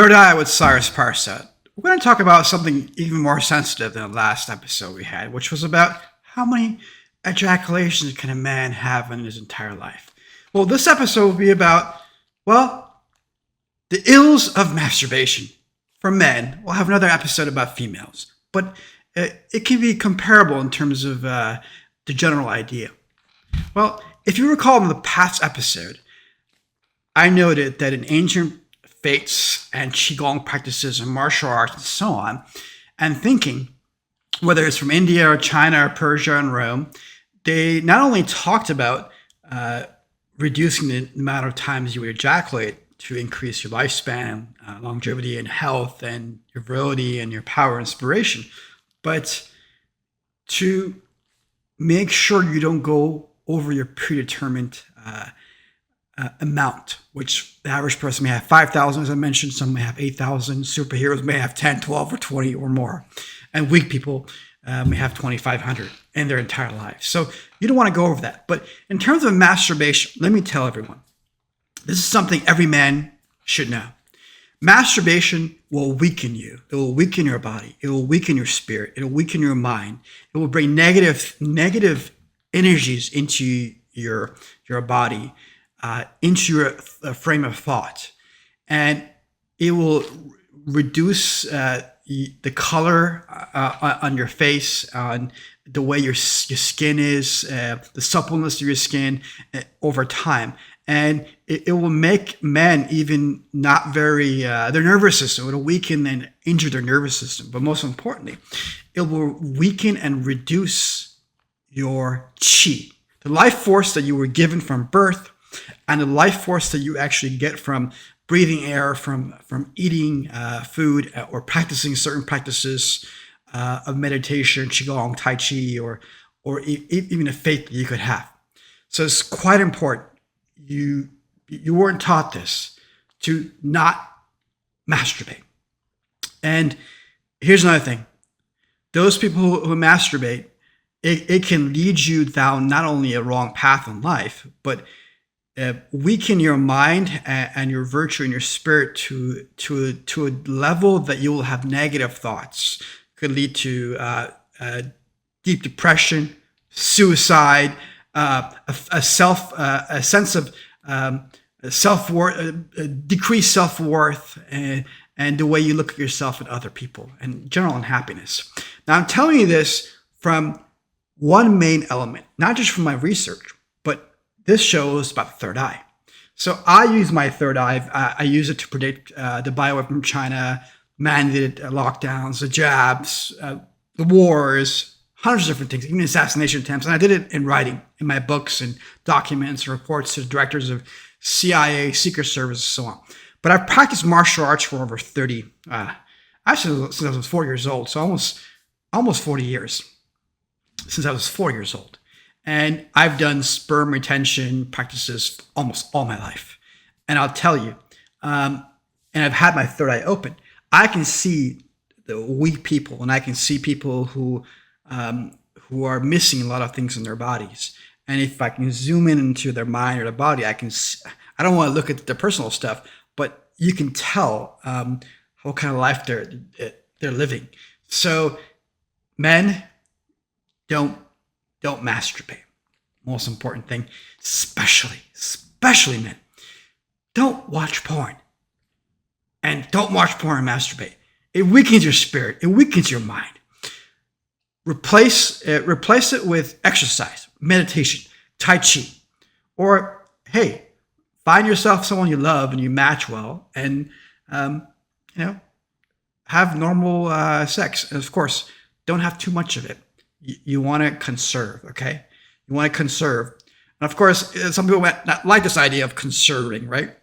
Third Eye with Cyrus Parsa. We're going to talk about something even more sensitive than the last episode we had, which was about how many ejaculations can a man have in his entire life. Well, this episode will be about, the ills of masturbation for men. We'll have another episode about females, but it can be comparable in terms of the general idea. Well, if you recall in the past episode, I noted that in ancient faiths and qigong practices and martial arts and so on, and thinking, whether it's from India or China or Persia and Rome, they not only talked about reducing the amount of times you would ejaculate to increase your lifespan, longevity and health and your virility and your power and inspiration, but to make sure you don't go over your predetermined amount, which the average person may have 5,000, as I mentioned. Some may have 8,000. Superheroes may have 10, 12, or 20 or more. And weak people may have 2,500 in their entire lives. So you don't want to go over that. But in terms of masturbation, let me tell everyone, this is something every man should know. Masturbation will weaken you. It will weaken your body. It will weaken your spirit. It will weaken your mind. It will bring negative energies into your body, into your frame of thought, and it will reduce the color on your face, on the way your skin is, the suppleness of your skin over time. And it will make men even not very, their nervous system, it'll weaken and injure their nervous system. But most importantly, it will weaken and reduce your chi, the life force that you were given from birth, and the life force that you actually get from breathing air, from eating food, or practicing certain practices of meditation, qigong, tai chi, or even a faith that you could have. So it's quite important. You weren't taught this, to not masturbate. And here's another thing. Those people who masturbate, it can lead you down not only a wrong path in life, but weaken your mind and your virtue and your spirit to a level that you will have negative thoughts. Could lead to deep depression, suicide, a sense of self-worth, decreased self-worth, and the way you look at yourself and other people, and general unhappiness. Now, I'm telling you this from one main element, not just from my research, but this show is about the third eye. So I use my third eye. I use it to predict the bioweapon from China, mandated lockdowns, the jabs, the wars, hundreds of different things, even assassination attempts. And I did it in writing, in my books and documents and reports to the directors of CIA, Secret Service, and so on. But I've practiced martial arts for over 30, actually since I was 4 years old. So almost 40 years since I was 4 years old. And I've done sperm retention practices almost all my life. And I'll tell you, and I've had my third eye open, I can see the weak people, and I can see people who are missing a lot of things in their bodies. And if I can zoom in into their mind or their body, I don't want to look at the personal stuff, but you can tell what kind of life they're living. So men, don't masturbate. Most important thing, especially men, don't watch porn. And don't watch porn and masturbate. It weakens your spirit. It weakens your mind. Replace it with exercise, meditation, tai chi, or hey, find yourself someone you love and you match well, and have normal sex. And of course, don't have too much of it. You want to conserve, okay? You want to conserve. And of course, some people might not like this idea of conserving, right?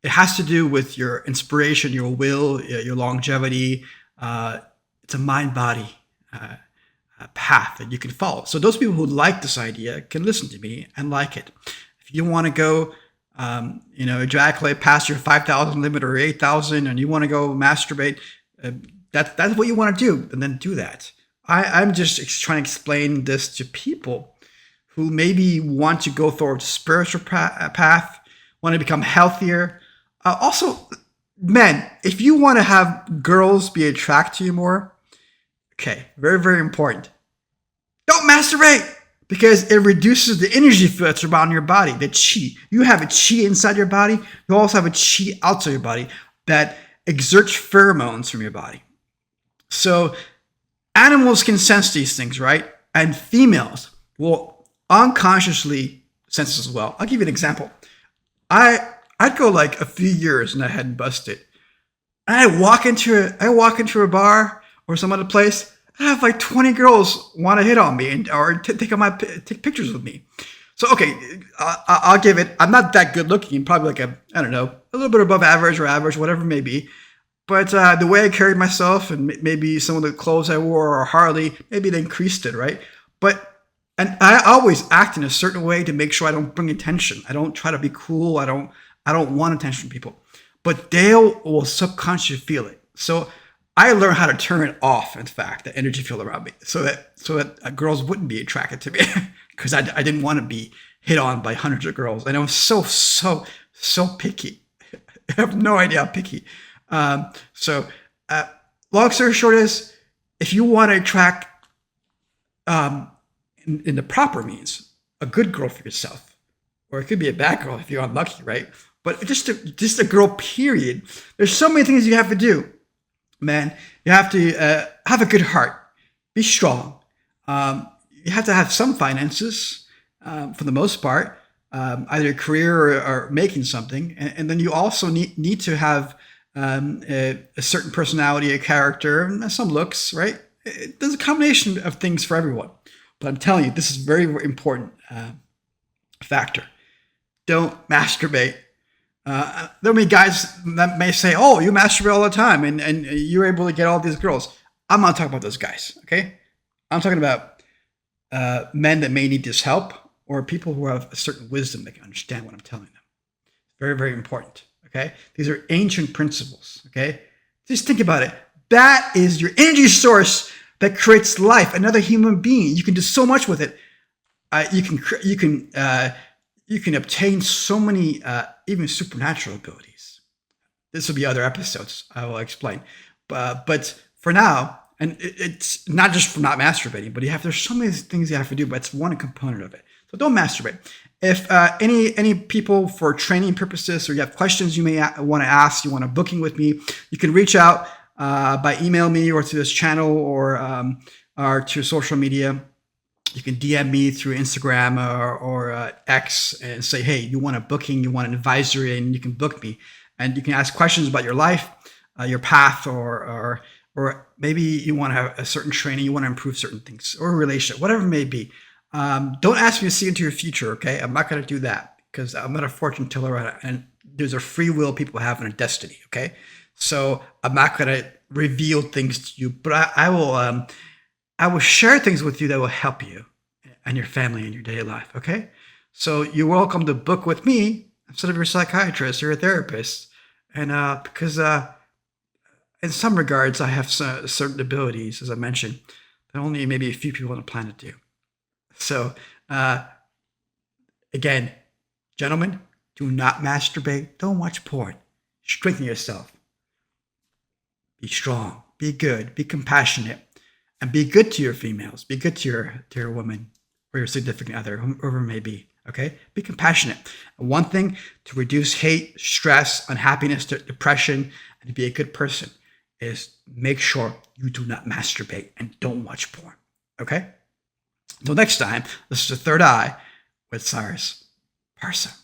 It has to do with your inspiration, your will, your longevity. It's a mind-body path that you can follow. So those people who like this idea can listen to me and like it. If you want to go, ejaculate past your 5,000 limit or 8,000, and you want to go masturbate, that's what you want to do, and then do that. I'm just trying to explain this to people who maybe want to go towards a spiritual path, want to become healthier. Also, Men, if you want to have girls be attracted to you more, okay, very, very important. Don't masturbate because it reduces the energy field that's around your body, the chi. You have a chi inside your body. You also have a chi outside your body that exerts pheromones from your body. So animals can sense these things, right? And females will unconsciously sense this as well. I'll give you an example. I'd go like a few years and I hadn't busted. And I walk into a bar or some other place. I have like 20 girls want to hit on me or take pictures with me. So okay, I'll give it. I'm not that good looking. Probably like I don't know, a little bit above average or average, whatever it may be. But the way I carried myself and maybe some of the clothes I wore or hardly, maybe it increased it, right? And I always act in a certain way to make sure I don't bring attention. I don't try to be cool. I don't want attention from people. But they will subconsciously feel it. So I learned how to turn it off, in fact, the energy field around me, so that girls wouldn't be attracted to me because I didn't want to be hit on by hundreds of girls. And I was so picky. I have no idea how picky. Long story short is, if you want to attract in the proper means, a good girl for yourself, or it could be a bad girl if you're unlucky, right? But just a girl, period. There's so many things you have to do, man. You have to have a good heart, be strong. You have to have some finances for the most part, either a career or making something, and then you also need to have a certain personality, a character, and some looks, right? There's a combination of things for everyone. But I'm telling you, this is a very, very important factor. Don't masturbate. There'll be guys that may say, oh, you masturbate all the time and you're able to get all these girls. I'm not talking about those guys, okay? I'm talking about men that may need this help or people who have a certain wisdom that can understand what I'm telling them. Very, very important, okay? These are ancient principles, okay? Just think about it. That is your energy source that creates life, another human being. You can do so much with it. You can obtain so many, even supernatural abilities. This will be other episodes. I will explain. But for now, and it's not just for not masturbating, but there's so many things you have to do, but it's one component of it. So don't masturbate. If any people for training purposes, or you have questions you may want to ask, you want a booking with me, you can reach out by email me or to this channel or to social media. You can DM me through Instagram or X and say, hey, you want a booking, you want an advisory, and you can book me. And you can ask questions about your life, your path, or maybe you want to have a certain training, you want to improve certain things, or a relationship, whatever it may be. Don't ask me to see into your future, okay? I'm not going to do that because I'm not a fortune teller, and there's a free will people have and a destiny, okay? So I'm not going to reveal things to you, but I will share things with you that will help you and your family in your daily life, okay? So you're welcome to book with me instead of your psychiatrist or your therapist. And because in some regards, I have certain abilities, as I mentioned, that only maybe a few people on the planet do. So again, gentlemen, do not masturbate. Don't watch porn. Strengthen yourself. Be strong. Be good. Be compassionate. And be good to your females. Be good to your woman or your significant other, whoever it may be. Okay? Be compassionate. And one thing to reduce hate, stress, unhappiness, depression, and to be a good person is make sure you do not masturbate and don't watch porn. Okay? Until next time, this is the Third Eye with Cyrus Parsa.